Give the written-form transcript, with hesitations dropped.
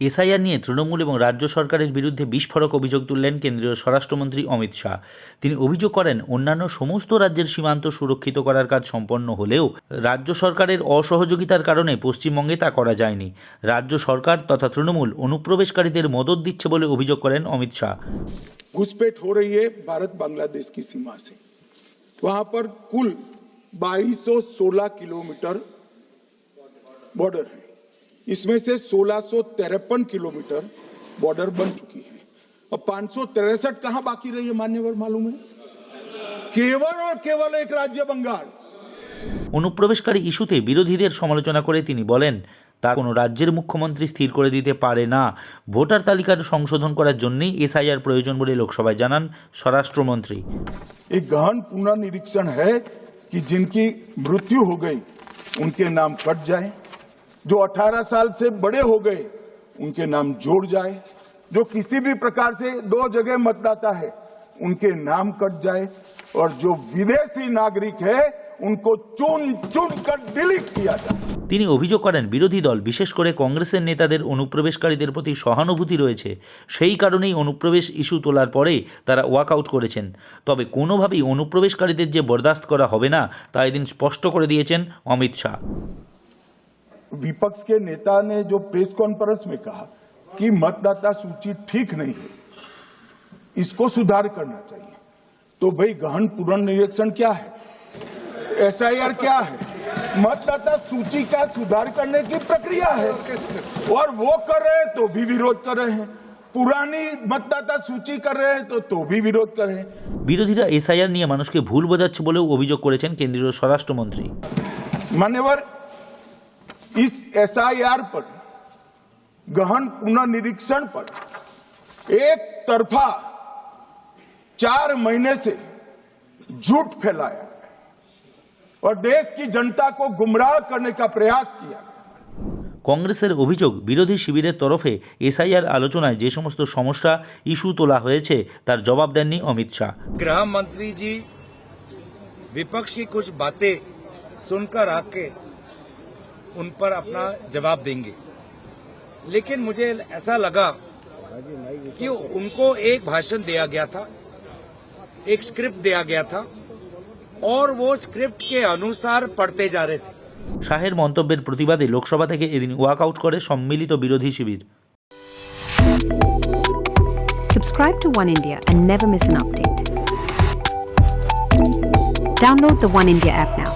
SIR নিয়ে তৃণমূল এবং রাজ্য সরকারের বিরুদ্ধে বিস্ফোরক অভিযোগ তুললেন কেন্দ্রীয় স্বরাষ্ট্রমন্ত্রী অমিত শাহ। তিনি অভিযোগ করেন, অন্যান্য সমস্ত রাজ্যের সীমান্ত সুরক্ষিত করার কাজ সম্পন্ন হলেও রাজ্য সরকারের অসহযোগিতার কারণে পশ্চিমবঙ্গে তা করা যায়নি। রাজ্য সরকার তথা তৃণমূল অনুপ্রবেশকারীদের মদত দিচ্ছে বলে অভিযোগ করেন অমিত শাহ। घुसपैठ हो रही है भारत बांग्लादेश की सीमा से। वहां पर कुल 2216 किलोमीटर बॉर्डर है। इसमें से 1653 किलोमीटर बॉर्डर बन चुकी है और 563 कहां बाकी रही है मान्यवर मालूम है? केवल और केवल एक राज्य बंगाल। অনুপ্রবেশকারী ইস্যুতে বিরোধীদের সমালোচনা করে তিনি বলেন, তা কোনো রাজ্যের মুখ্যমন্ত্রী স্থির করে দিতে পারে না। ভোটার তালিকার সংশোধন করার জন্যই এসআইআর প্রয়োজন বলে লোকসভায় জানান স্বরাষ্ট্রমন্ত্রী। एक गहन पुनर्निरीक्षण है कि जिनकी मृत्यु हो गई उनके नाम कट जाए, जो 18 साल से बड़े हो गए उनके नाम जोड़ जाए, जो किसी भी प्रकार से 2 जगह मतदाता है उनके नाम कट जाए और जो विदेशी नागरिक है उनको चुन चुन कर डिलीट किया जाए। তিনি অভিযোগ করেন, বিরোধী দল বিশেষ করে কংগ্রেসের নেতাদের অনুপ্রবেশকারীদের প্রতি সহানুভূতি রয়েছে, সেই কারণেই অনুপ্রবেশ ইস্যু তোলার পরে তারা ওয়াকআউট করেছেন। তবে কোনোভাবেই অনুপ্রবেশকারীদের যে বরদাস্ত করা হবে না তা এদিন স্পষ্ট করে দিয়েছেন অমিত শাহ। विपक्ष के नेता ने जो प्रेस कॉन्फ्रेंस में कहा कि मतदाता सूची ठीक नहीं है, इसको सुधार करना चाहिए, तो भाई गहन पुनर्निरीक्षण क्या है, एसआईआर क्या है? मतदाता सूची का सुधार करने की प्रक्रिया है और वो कर रहे हैं तो भी विरोध कर रहे हैं, पुरानी मतदाता सूची कर रहे हैं तो भी विरोध कर रहे हैं। বিরোধীরা এসআইআর নিয়ে মানুষকে ভুল বোঝাচ্ছে বলেও অভিযোগ করেছেন কেন্দ্রীয় স্বরাষ্ট্রমন্ত্রী। मान्यवर, इस एसआईआर पर गहन पुनर्निरीक्षण पर एक तरफा 4 महीने से झूठ फैलाया और देश की जनता को गुमराह करने का प्रयास किया। কংগ্রেসের অভিযোগ, বিরোধী শিবিরের তরফে এসআইআর আলোচনায় যে সমস্ত সমস্যা ইস্যু তোলা হয়েছে তার জবাব দেননি অমিত শাহ। गृह मंत्री जी विपक्ष की कुछ बातें सुनकर आके उन पर अपना जवाब देंगे, लेकिन मुझे ऐसा लगा कि उनको एक भाषण दिया गया था, एक स्क्रिप्ट दिया गया था और वो स्क्रिप्ट के अनुसार पढ़ते जा रहे थे। শাহের মন্তব্যের প্রতিবাদে লোকসভা থেকে এদিন ওয়াকআউট করে সম্মিলিত বিরোধী শিবির। Subscribe to One India and never miss an update. Download the One India app now.